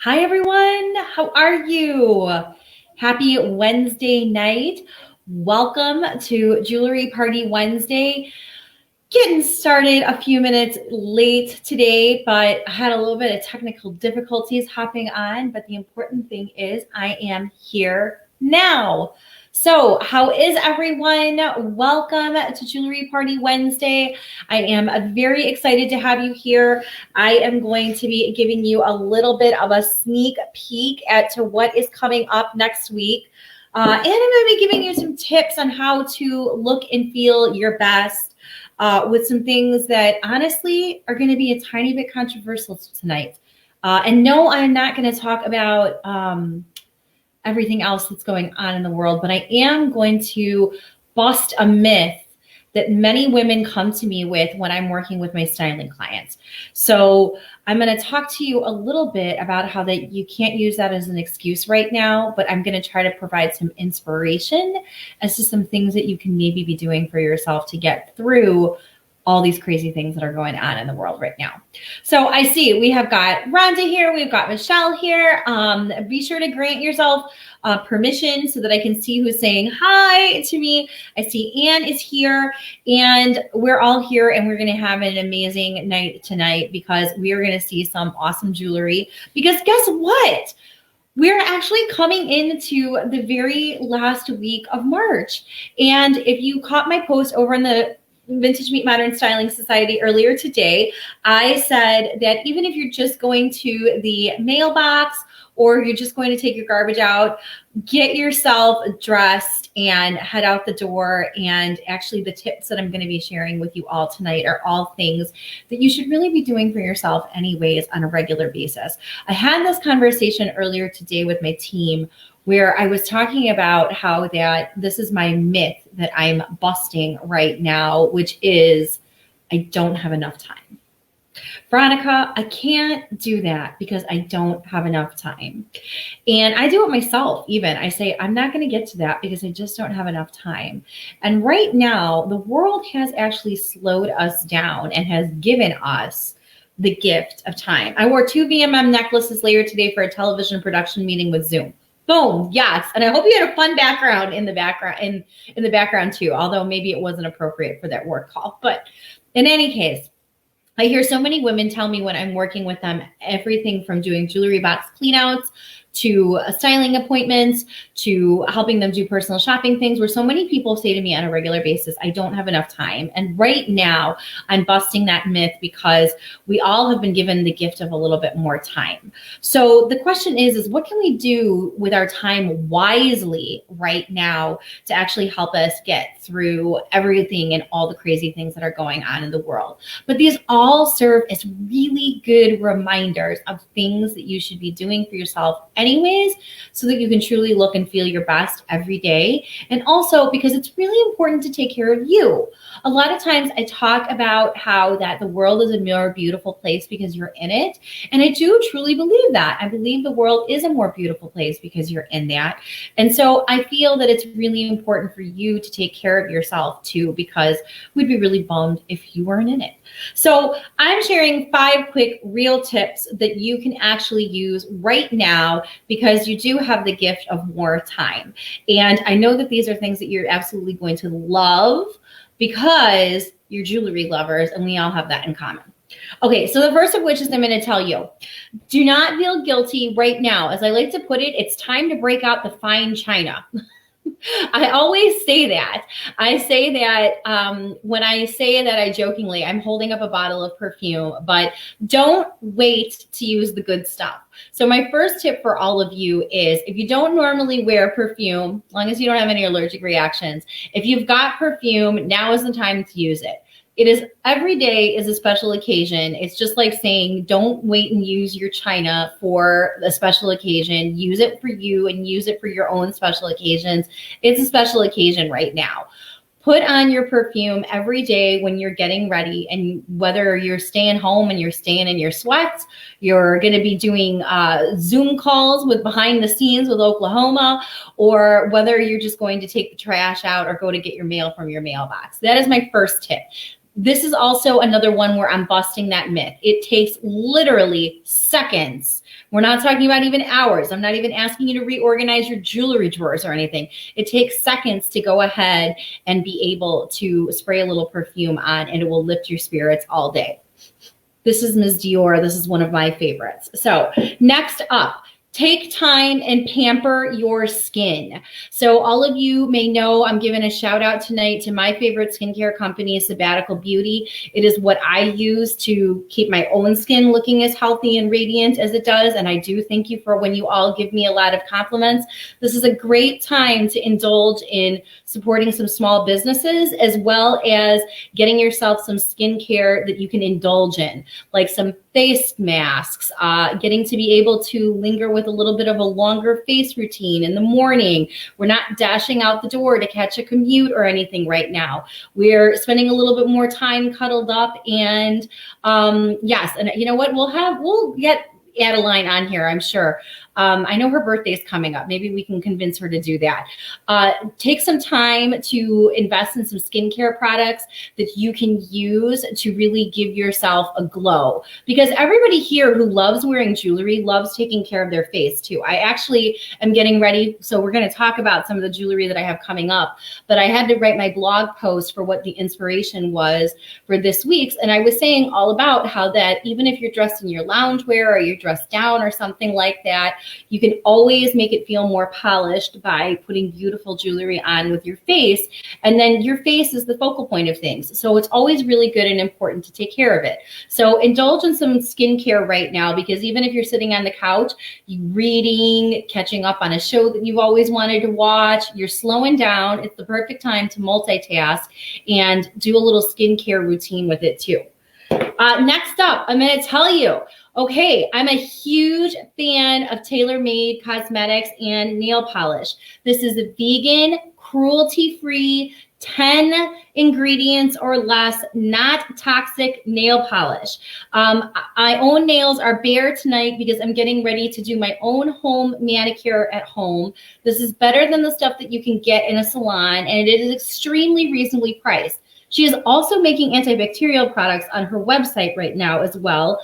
Hi, everyone. How are you? Happy Wednesday night. Welcome to Jewelry Party Wednesday. Getting started a few minutes late today, but I had a little bit of technical difficulties hopping on. But the important thing is I am here now. So how is everyone? Welcome to Jewelry Party Wednesday. I am very excited to have you here. I am going to be giving you a little bit of a sneak peek to what is coming up next week. And I'm going to be giving you some tips on how to look and feel your best with some things that honestly are going to be a tiny bit controversial tonight. And no, I'm not going to talk about everything else that's going on in the world, but I am going to bust a myth that many women come to me with when I'm working with my styling clients. So I'm going to talk to you a little bit about how that you can't use that as an excuse right now, but I'm going to try to provide some inspiration as to some things that you can maybe be doing for yourself to get through all these crazy things that are going on in the world right now. So I see we have got Rhonda here. We've got Michelle here. Be sure to grant yourself permission so that I can see who's saying hi to me. I see Anne is here, and we're all here, and we're going to have an amazing night tonight because we are going to see some awesome jewelry. Because guess what? We're actually coming into the very last week of March. And if you caught my post over in the Vintage Meet Modern Styling Society earlier today, I said that even if you're just going to the mailbox or you're just going to take your garbage out, get yourself dressed and head out the door. And actually the tips that I'm going to be sharing with you all tonight are all things that you should really be doing for yourself anyways on a regular basis. I had this conversation earlier today with my team where I was talking about how that this is my myth that I'm busting right now, which is I don't have enough time. Veronica, I can't do that because I don't have enough time. And I do it myself even. I say, I'm not going to get to that because I just don't have enough time. And right now, the world has actually slowed us down and has given us the gift of time. I wore 2 VMM necklaces later today for a television production meeting with Zoom. Boom. Yes. And I hope you had a fun background in the background too, although maybe it wasn't appropriate for that work call. But in any case, I hear so many women tell me when I'm working with them, everything from doing jewelry box cleanouts to styling appointments, to helping them do personal shopping things, where so many people say to me on a regular basis, I don't have enough time. And right now I'm busting that myth because we all have been given the gift of a little bit more time. So the question is what can we do with our time wisely right now to actually help us get through everything and all the crazy things that are going on in the world? But these all serve as really good reminders of things that you should be doing for yourself anyways, so that you can truly look and feel your best every day. And also because it's really important to take care of you. A lot of times I talk about how that the world is a more beautiful place because you're in it. And I do truly believe that. I believe the world is a more beautiful place because you're in that. And so I feel that it's really important for you to take care of yourself too, because we'd be really bummed if you weren't in it. So I'm sharing 5 quick real tips that you can actually use right now because you do have the gift of more time. And I know that these are things that you're absolutely going to love because you're jewelry lovers and we all have that in common. Okay, so the first of which is I'm going to tell you, do not feel guilty right now. As I like to put it, it's time to break out the fine china. I always say that. I say that when I say that, I jokingly, I'm holding up a bottle of perfume, but don't wait to use the good stuff. So my first tip for all of you is if you don't normally wear perfume, as long as you don't have any allergic reactions, if you've got perfume, now is the time to use it. It is every day is a special occasion. It's just like saying, don't wait and use your china for a special occasion. Use it for you and use it for your own special occasions. It's a special occasion right now. Put on your perfume every day when you're getting ready, and whether you're staying home and you're staying in your sweats, you're going to be doing Zoom calls with behind the scenes with Oklahoma, or whether you're just going to take the trash out or go to get your mail from your mailbox. That is my first tip. This is also another one where I'm busting that myth. It takes literally seconds. We're not talking about even hours. I'm not even asking you to reorganize your jewelry drawers or anything. It takes seconds to go ahead and be able to spray a little perfume on, and it will lift your spirits all day. This is Ms. Dior. This is one of my favorites. So next up, take time and pamper your skin. So all of you may know I'm giving a shout out tonight to my favorite skincare company, Sabbatical Beauty. It is what I use to keep my own skin looking as healthy and radiant as it does. And I do thank you for when you all give me a lot of compliments. This is a great time to indulge in supporting some small businesses, as well as getting yourself some skincare that you can indulge in, like some face masks, getting to be able to linger with a little bit of a longer face routine in the morning. We're not dashing out the door to catch a commute or anything right now. We're spending a little bit more time cuddled up, and yes, and you know what? We'll get Adeline on here, I'm sure. I know her birthday is coming up. Maybe we can convince her to do that. Take some time to invest in some skincare products that you can use to really give yourself a glow. Because everybody here who loves wearing jewelry loves taking care of their face too. I actually am getting ready. So we're going to talk about some of the jewelry that I have coming up. But I had to write my blog post for what the inspiration was for this week's. And I was saying all about how that even if you're dressed in your loungewear or you're dressed down or something like that, you can always make it feel more polished by putting beautiful jewelry on with your face. And then your face is the focal point of things. So it's always really good and important to take care of it. So indulge in some skincare right now, because even if you're sitting on the couch, you reading, catching up on a show that you've always wanted to watch, you're slowing down. It's the perfect time to multitask and do a little skincare routine with it too. Next up, I'm going to tell you, okay, I'm a huge fan of tailor-made cosmetics and nail polish. This is a vegan, cruelty-free, 10 ingredients or less, not toxic nail polish. I own nails are bare tonight because I'm getting ready to do my own home manicure at home. This is better than the stuff that you can get in a salon, and it is extremely reasonably priced. She is also making antibacterial products on her website right now as well.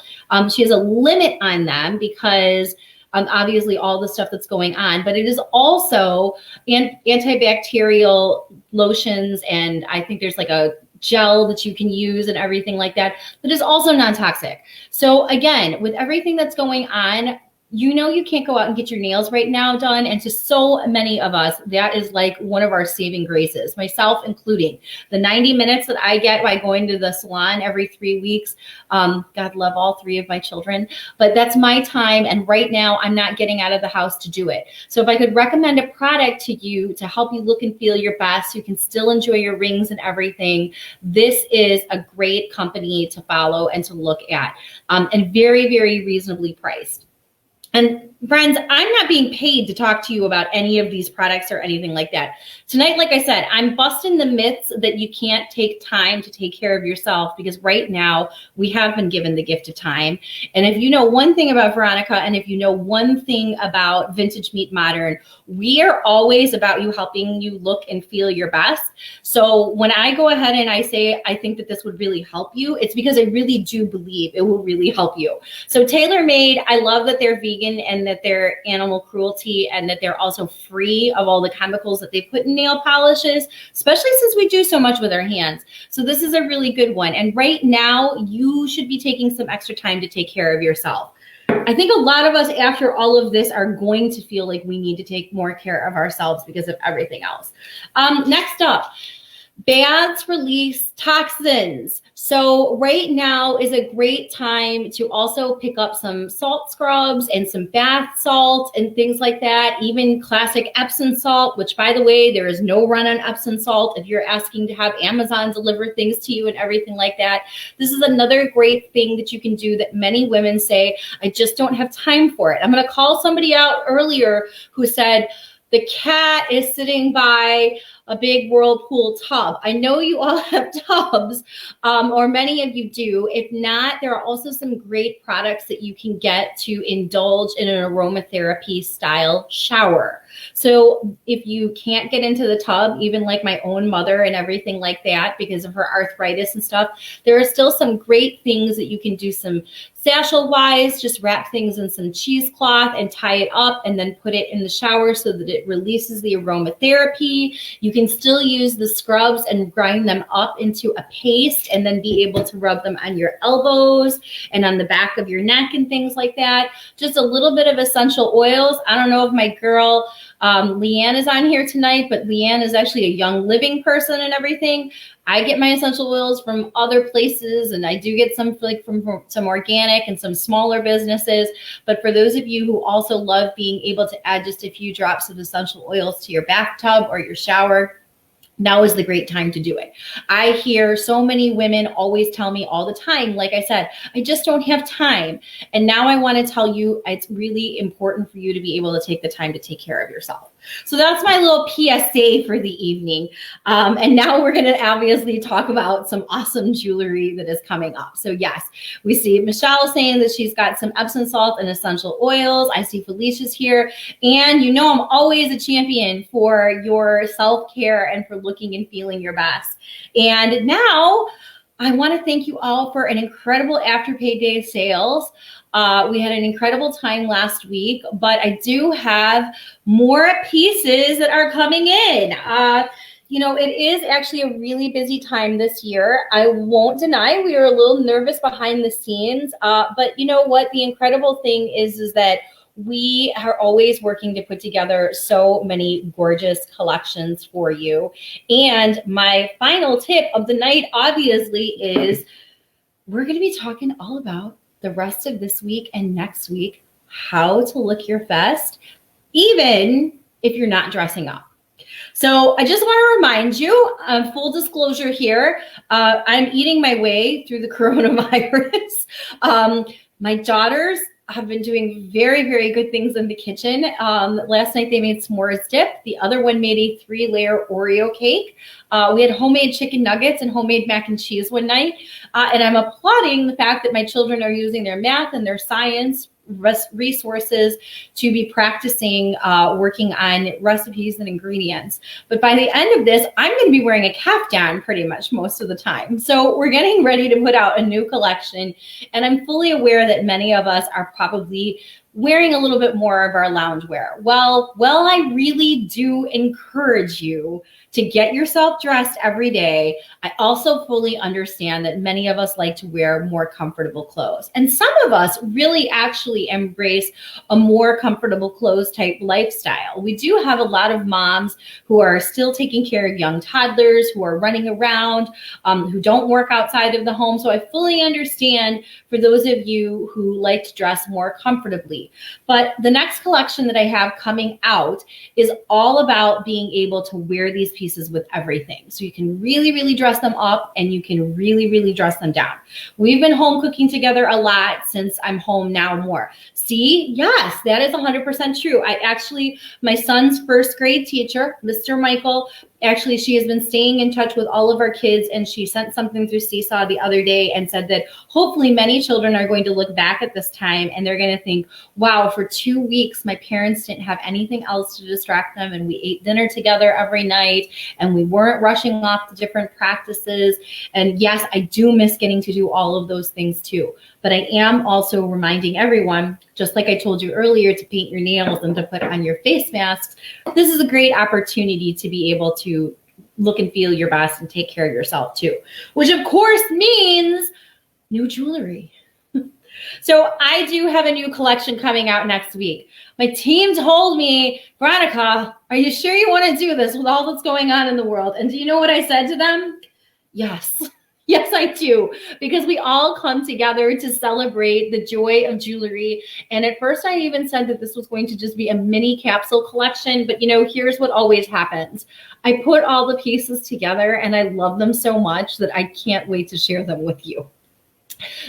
She has a limit on them because obviously all the stuff that's going on, but it is also antibacterial lotions, and I think there's like a gel that you can use and everything like that is also non-toxic. So again, with everything that's going on, you know you can't go out and get your nails right now done. And to so many of us, that is like one of our saving graces, myself including. The 90 minutes that I get by going to the salon every 3 weeks, God love all 3 of my children, but that's my time. And right now I'm not getting out of the house to do it. So if I could recommend a product to you to help you look and feel your best, you can still enjoy your rings and everything, this is a great company to follow and to look at, and very, very reasonably priced. And friends, I'm not being paid to talk to you about any of these products or anything like that. Tonight, like I said, I'm busting the myths that you can't take time to take care of yourself, because right now we have been given the gift of time. And if you know one thing about Veronica, and if you know one thing about Vintage Meet Modern, we are always about you helping you look and feel your best. So when I go ahead and I say, I think that this would really help you, it's because I really do believe it will really help you. So TaylorMade, I love that they're vegan and that they're animal cruelty, and that they're also free of all the chemicals that they put in nail polishes, especially since we do so much with our hands. So this is a really good one. And right now you should be taking some extra time to take care of yourself. I think a lot of us after all of this are going to feel like we need to take more care of ourselves because of everything else. Next up, baths release toxins. So right now is a great time to also pick up some salt scrubs and some bath salts and things like that. Even classic Epsom salt, which by the way, there is no run on Epsom salt if you're asking to have Amazon deliver things to you and everything like that. This is another great thing that you can do that many women say, I just don't have time for it. I'm going to call somebody out earlier who said, the cat is sitting by a big Whirlpool tub. I know you all have tubs, or many of you do. If not, there are also some great products that you can get to indulge in an aromatherapy style shower. So if you can't get into the tub, even like my own mother and everything like that, because of her arthritis and stuff, there are still some great things that you can do some satchel wise, just wrap things in some cheesecloth and tie it up and then put it in the shower so that it releases the aromatherapy. You can still use the scrubs and grind them up into a paste and then be able to rub them on your elbows and on the back of your neck and things like that. Just a little bit of essential oils. I don't know if my girl Leanne is on here tonight, but Leanne is actually a Young Living person and everything. I get my essential oils from other places, and I do get some like from some organic and some smaller businesses. But for those of you who also love being able to add just a few drops of essential oils to your bathtub or your shower, now is the great time to do it. I hear so many women always tell me all the time, like I said, I just don't have time. And now I want to tell you, it's really important for you to be able to take the time to take care of yourself. So that's my little PSA for the evening. And now we're going to obviously talk about some awesome jewelry that is coming up. So yes, we see Michelle saying that she's got some Epsom salt and essential oils. I see Felicia's here. And you know I'm always a champion for your self-care and for looking and feeling your best. And now I want to thank you all for an incredible Afterpay Day sales. We had an incredible time last week, but I do have more pieces that are coming in. You know, it is actually a really busy time this year. I won't deny we are a little nervous behind the scenes, but you know what? The incredible thing is that we are always working to put together so many gorgeous collections for you. And my final tip of the night, obviously, is we're going to be talking all about the rest of this week and next week, how to look your best, even if you're not dressing up. So I just want to remind you, full disclosure here, I'm eating my way through the coronavirus. My daughters have been doing very, very good things in the kitchen. Last night they made s'mores dip. The other one made a 3-layer Oreo cake. We had homemade chicken nuggets and homemade mac and cheese one night. And I'm applauding the fact that my children are using their math and their science resources to be practicing working on recipes and ingredients. But by the end of this, I'm going to be wearing a caftan pretty much most of the time. So we're getting ready to put out a new collection. And I'm fully aware that many of us are probably wearing a little bit more of our loungewear. Well, I really do encourage you to get yourself dressed every day. I also fully understand that many of us like to wear more comfortable clothes. And some of us really actually embrace a more comfortable clothes type lifestyle. We do have a lot of moms who are still taking care of young toddlers, who are running around, who don't work outside of the home. So I fully understand for those of you who like to dress more comfortably. But the next collection that I have coming out is all about being able to wear these pieces with everything. So you can really, really dress them up and you can really, really dress them down. We've been home cooking together a lot since I'm home now more. See, yes, that is 100% true. My son's first grade teacher, Mr. Michael, actually, she has been staying in touch with all of our kids, and she sent something through Seesaw the other day and said that hopefully many children are going to look back at this time and they're going to think, wow, for 2 weeks, my parents didn't have anything else to distract them, and we ate dinner together every night, and we weren't rushing off to different practices. And yes, I do miss getting to do all of those things too. But I am also reminding everyone, just like I told you earlier, to paint your nails and to put on your face masks, this is a great opportunity to be able to look and feel your best and take care of yourself too, which of course means new jewelry. So I do have a new collection coming out next week. My team told me, Veronica, are you sure you want to do this with all that's going on in the world? And do you know what I said to them? Yes. Yes, I do, because we all come together to celebrate the joy of jewelry. And at first I even said that this was going to just be a mini capsule collection, but you know, here's what always happens. I put all the pieces together and I love them so much that I can't wait to share them with you.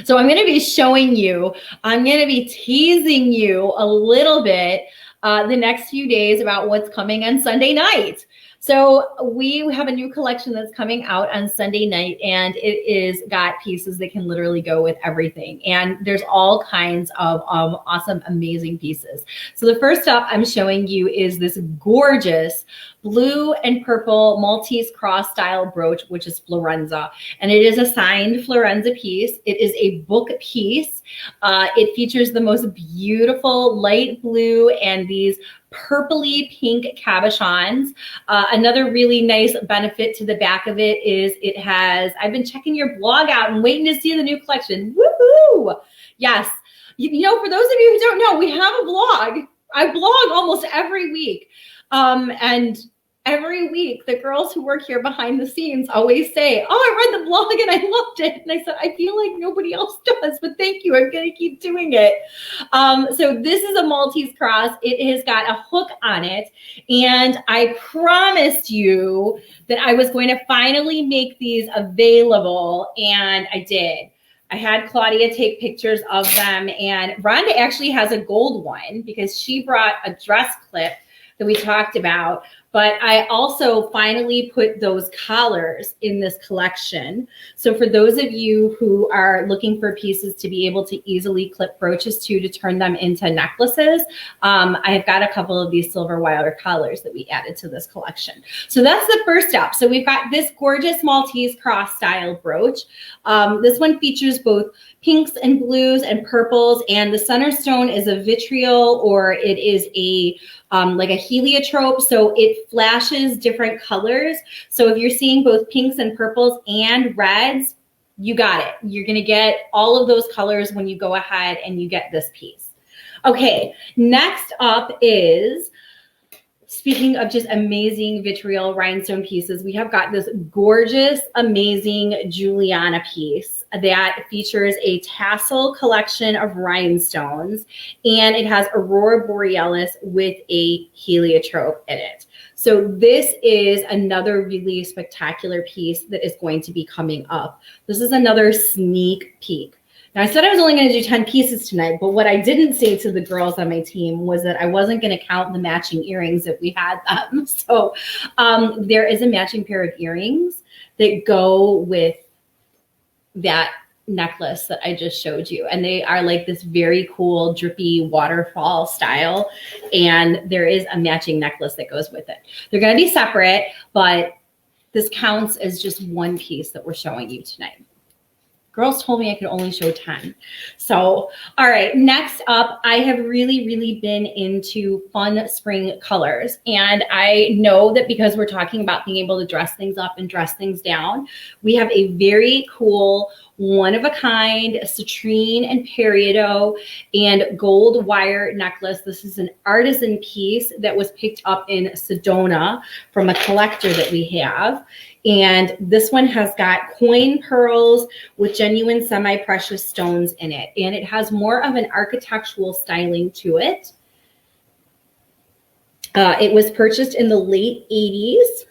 So I'm going to be showing you, I'm going to be teasing you a little bit the next few days about what's coming on Sunday night. So we have a new collection that's coming out on Sunday night, and it is got pieces that can literally go with everything. And there's all kinds of awesome, amazing pieces. So the first up I'm showing you is this gorgeous blue and purple Maltese cross style brooch, which is Florenza. And it is a signed Florenza piece. It is a book piece. It features the most beautiful light blue and these purpley pink cabochons. Another really nice benefit to the back of it is it has, I've been checking your blog out and waiting to see the new collection. Woohoo! Yes. You know, for those of you who don't know, we have a blog. I blog almost every week. And every week, the girls who work here behind the scenes always say, oh, I read the blog and I loved it. And I said, I feel like nobody else does, but thank you. I'm going to keep doing it. So this is a Maltese cross. It has got a hook on it. And I promised you that I was going to finally make these available. And I did. I had Claudia take pictures of them. And Rhonda actually has a gold one because she brought a dress clip that we talked about, but I also finally put those collars in this collection. So for those of you who are looking for pieces to be able to easily clip brooches to turn them into necklaces, I have got a couple of these silver wire collars that we added to this collection. So that's the first step. So we've got this gorgeous Maltese cross style brooch. This one features both pinks and blues and purples, and the center stone is a vitriol, or it is a like a heliotrope, so it flashes different colors. So if you're seeing both pinks and purples and reds, you got it. You're gonna get all of those colors when you go ahead and you get this piece. Okay, next up is, speaking of just amazing vitriol rhinestone pieces, we have got this gorgeous, amazing Juliana piece that features a tassel collection of rhinestones, and it has Aurora Borealis with a heliotrope in it. So this is another really spectacular piece that is going to be coming up. This is another sneak peek. Now, I said I was only going to do 10 pieces tonight, but what I didn't say to the girls on my team was that I wasn't going to count the matching earrings if we had them. So there is a matching pair of earrings that go with that necklace that I just showed you. And they are like this very cool, drippy waterfall style. And there is a matching necklace that goes with it. They're going to be separate, but this counts as just one piece that we're showing you tonight. Girls told me I could only show 10. So, all right, next up, I have really been into fun spring colors. And I know that because we're talking about being able to dress things up and dress things down, we have a very cool, one-of-a-kind citrine and peridot and gold wire necklace. This is an artisan piece that was picked up in Sedona from a collector that we have. And this one has got coin pearls with genuine semi-precious stones in it. And it has more of an architectural styling to it. It was purchased in the late 80s.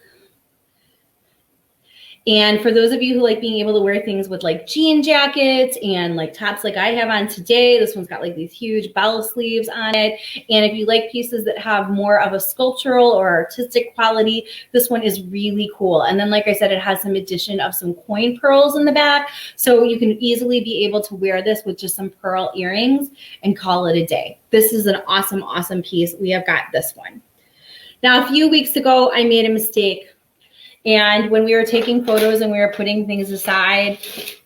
And for those of you who like being able to wear things with like jean jackets and like tops like I have on today, this one's got like these huge bell sleeves on it. And if you like pieces that have more of a sculptural or artistic quality, this one is really cool. And then, like I said, it has some addition of some coin pearls in the back. So you can easily be able to wear this with just some pearl earrings and call it a day. This is an awesome, awesome piece. We have got this one. Now, a few weeks ago, I made a mistake. And when we were taking photos and we were putting things aside,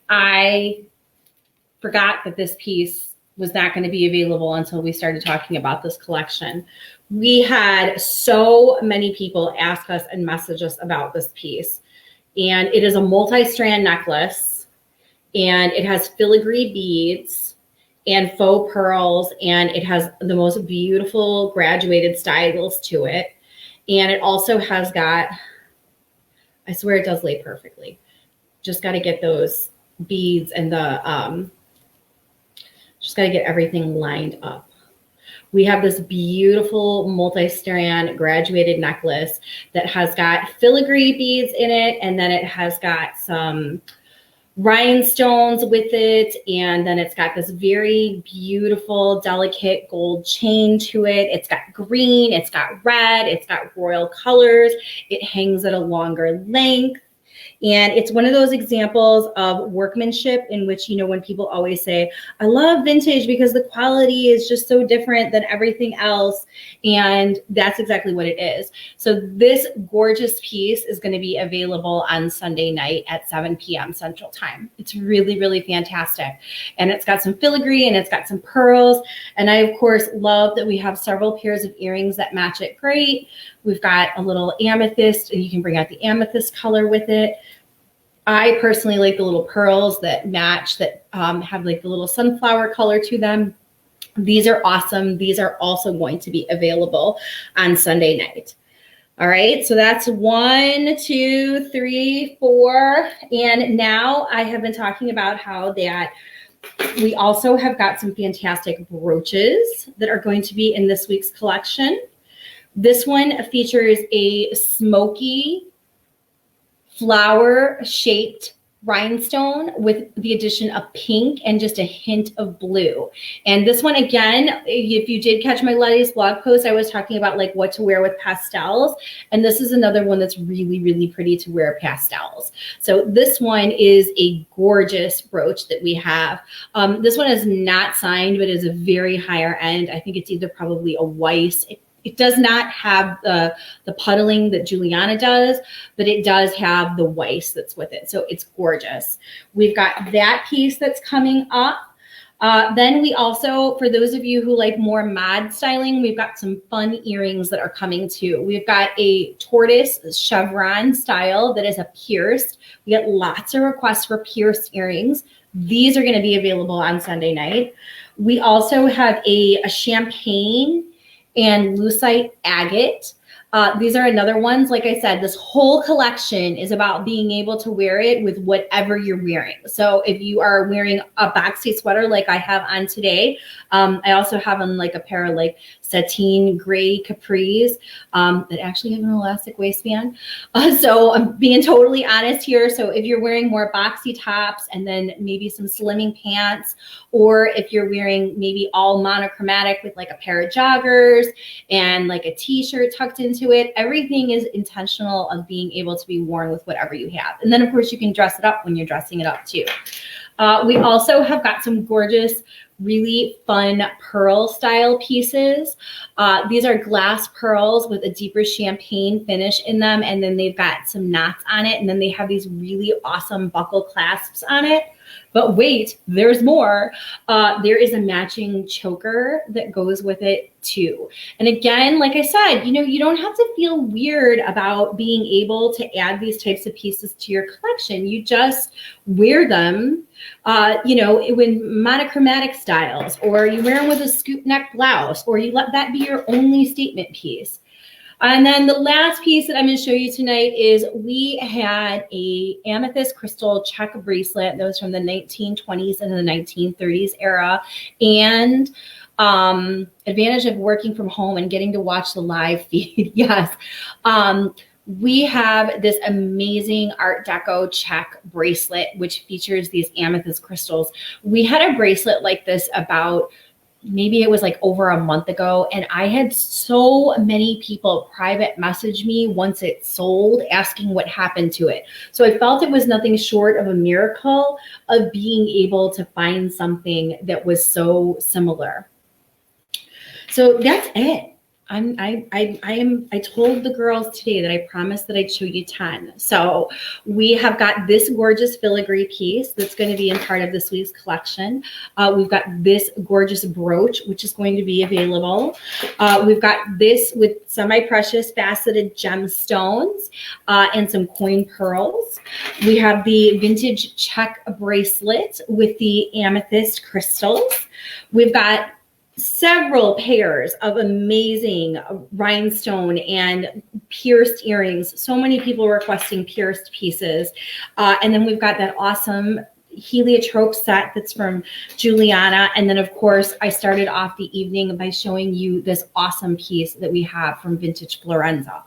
I forgot that this piece was not going to be available until we started talking about this collection. We had so many people ask us and message us about this piece. And it is a multi-strand necklace, and it has filigree beads and faux pearls, and it has the most beautiful graduated styles to it. And it also has got, I swear it does lay perfectly. Just got to get those beads and the, just got to get everything lined up. We have this beautiful multi-strand graduated necklace that has got filigree beads in it. And then it has got some rhinestones with it, and then it's got this very beautiful, delicate gold chain to it. It's got green, it's got red, it's got royal colors. It hangs at a longer length. And it's one of those examples of workmanship in which, you know, when people always say, I love vintage because the quality is just so different than everything else. And that's exactly what it is. So this gorgeous piece is going to be available on Sunday night at 7 p.m. Central Time. It's really, really fantastic. And it's got some filigree and it's got some pearls. And I, of course, love that we have several pairs of earrings that match it great. We've got a little amethyst, and you can bring out the amethyst color with it. I personally like the little pearls that match, that have like the little sunflower color to them. These are awesome. These are also going to be available on Sunday night. All right, so that's 1, 2, 3, 4. And now I have been talking about how that we also have got some fantastic brooches that are going to be in this week's collection. This one features a smoky flower-shaped rhinestone with the addition of pink and just a hint of blue. And this one, again, if you did catch my latest blog post, I was talking about like what to wear with pastels. And this is another one that's really, really pretty to wear pastels. So this one is a gorgeous brooch that we have. This one is not signed, but is a very higher end. I think it's either probably a Weiss. It does not have the puddling that Juliana does, but it does have the Weiss that's with it. So it's gorgeous. We've got that piece that's coming up. Then we also, for those of you who like more mod styling, we've got some fun earrings that are coming too. We've got a tortoise chevron style that is a pierced. We get lots of requests for pierced earrings. These are going to be available on Sunday night. We also have a champagne and lucite agate. These are another ones. Like I said, this whole collection is about being able to wear it with whatever you're wearing. So if you are wearing a boxy sweater like I have on today, I also have on like a pair of like sateen gray capris that actually have an elastic waistband. So I'm being totally honest here. So if you're wearing more boxy tops and then maybe some slimming pants, or if you're wearing maybe all monochromatic with like a pair of joggers and like a t-shirt tucked into it, everything is intentional of being able to be worn with whatever you have. And then of course you can dress it up when you're dressing it up too. We also have got some gorgeous, really fun pearl style pieces. These are glass pearls with a deeper champagne finish in them. And then they've got some knots on it. And then they have these really awesome buckle clasps on it. But wait, there's more. There is a matching choker that goes with it too. And again, like I said, you know, you don't have to feel weird about being able to add these types of pieces to your collection. You just wear them, you know, when monochromatic styles, or you wear them with a scoop neck blouse, or you let that be your only statement piece. And then the last piece that I'm going to show you tonight is we had a amethyst crystal check bracelet that was from the 1920s and the 1930s era. And advantage of working from home and getting to watch the live feed. Yes. We have this amazing Art Deco check bracelet, which features these amethyst crystals. We had a bracelet like this about maybe it was like over a month ago, and I had so many people private message me once it sold asking what happened to it. So I felt it was nothing short of a miracle of being able to find something that was so similar. So that's it. I told the girls today that I promised that I'd show you 10. So we have got this gorgeous filigree piece that's going to be in part of this week's collection. We've got this gorgeous brooch, which is going to be available. We've got this with semi-precious faceted gemstones and some coin pearls. We have the vintage check bracelet with the amethyst crystals. We've got several pairs of amazing rhinestone and pierced earrings. So many people requesting pierced pieces. And then we've got that awesome heliotrope set that's from Juliana. And then of course I started off the evening by showing you this awesome piece that we have from Vintage Florenza.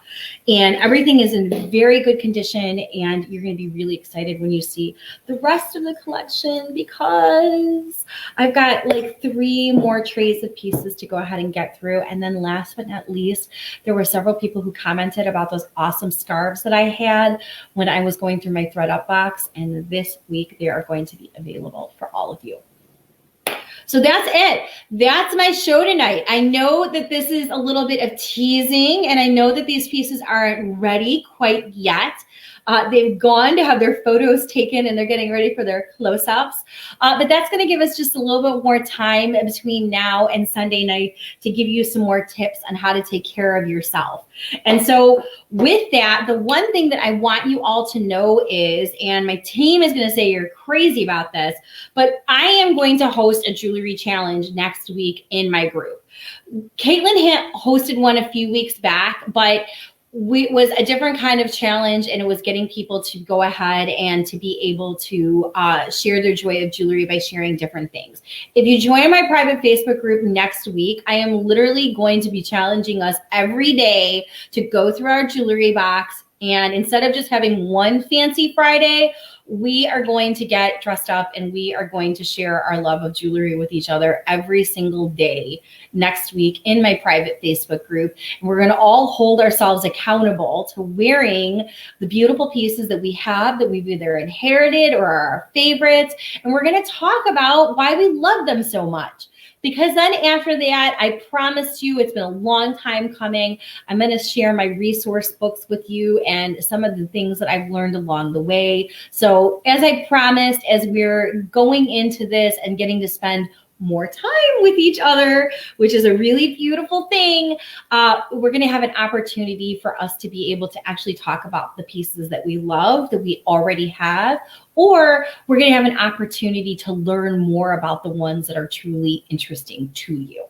And everything is in very good condition, and you're going to be really excited when you see the rest of the collection, because I've got like 3 more trays of pieces to go ahead and get through. And then last but not least, there were several people who commented about those awesome scarves that I had when I was going through my ThreadUp box, and this week they are going to be available for all of you. So that's it. That's my show tonight. I know that this is a little bit of teasing, and I know that these pieces aren't ready quite yet. They've gone to have their photos taken, and they're getting ready for their close-ups. But that's going to give us just a little bit more time between now and Sunday night to give you some more tips on how to take care of yourself. And so with that, the one thing that I want you all to know is, and my team is going to say you're crazy about this, but I am going to host a jewelry challenge next week in my group. Caitlin hosted one a few weeks back, but it was a different kind of challenge, and it was getting people to go ahead and to be able to share their joy of jewelry by sharing different things. If you join my private Facebook group next week, I am literally going to be challenging us every day to go through our jewelry box, and instead of just having one fancy Friday, we are going to get dressed up and we are going to share our love of jewelry with each other every single day next week in my private Facebook group. And we're going to all hold ourselves accountable to wearing the beautiful pieces that we have, that we've either inherited or are our favorites. And we're going to talk about why we love them so much. Because then after that, I promised you, it's been a long time coming. I'm going to share my resource books with you and some of the things that I've learned along the way. So as I promised, as we're going into this and getting to spend more time with each other, which is a really beautiful thing, we're going to have an opportunity for us to be able to actually talk about the pieces that we love, that we already have, or we're going to have an opportunity to learn more about the ones that are truly interesting to you.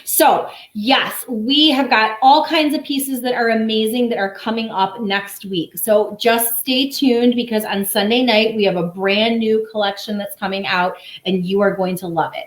So yes, we have got all kinds of pieces that are amazing that are coming up next week. So just stay tuned, because on Sunday night, we have a brand new collection that's coming out and you are going to love it.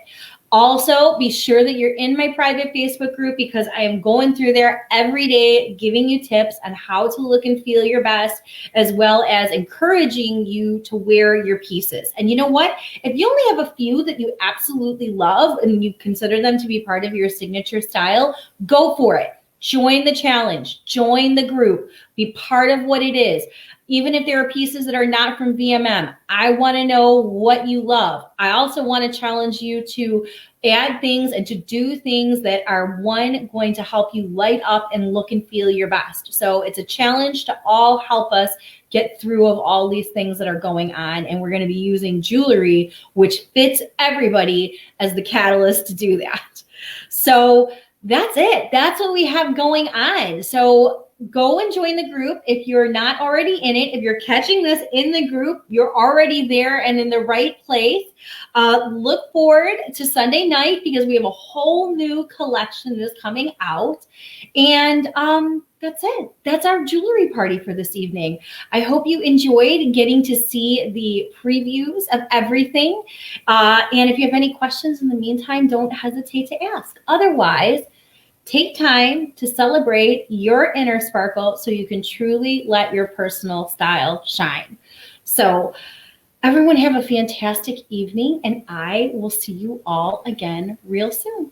Also, be sure that you're in my private Facebook group, because I am going through there every day, giving you tips on how to look and feel your best, as well as encouraging you to wear your pieces. And you know what? If you only have a few that you absolutely love and you consider them to be part of your signature style, go for it. Join the challenge, join the group, be part of what it is. Even if there are pieces that are not from VMM, I want to know what you love. I also want to challenge you to add things and to do things that are, one, going to help you light up and look and feel your best. So it's a challenge to all help us get through of all these things that are going on. And we're going to be using jewelry, which fits everybody, as the catalyst to do that. So that's it. That's what we have going on. So go and join the group if you're not already in it. If you're catching this in the group, you're already there and in the right place. Look forward to Sunday night, because we have a whole new collection that's coming out. And that's it. That's our jewelry party for this evening. I hope you enjoyed getting to see the previews of everything. And if you have any questions in the meantime, don't hesitate to ask. Otherwise, take time to celebrate your inner sparkle so you can truly let your personal style shine. So everyone have a fantastic evening, and I will see you all again real soon.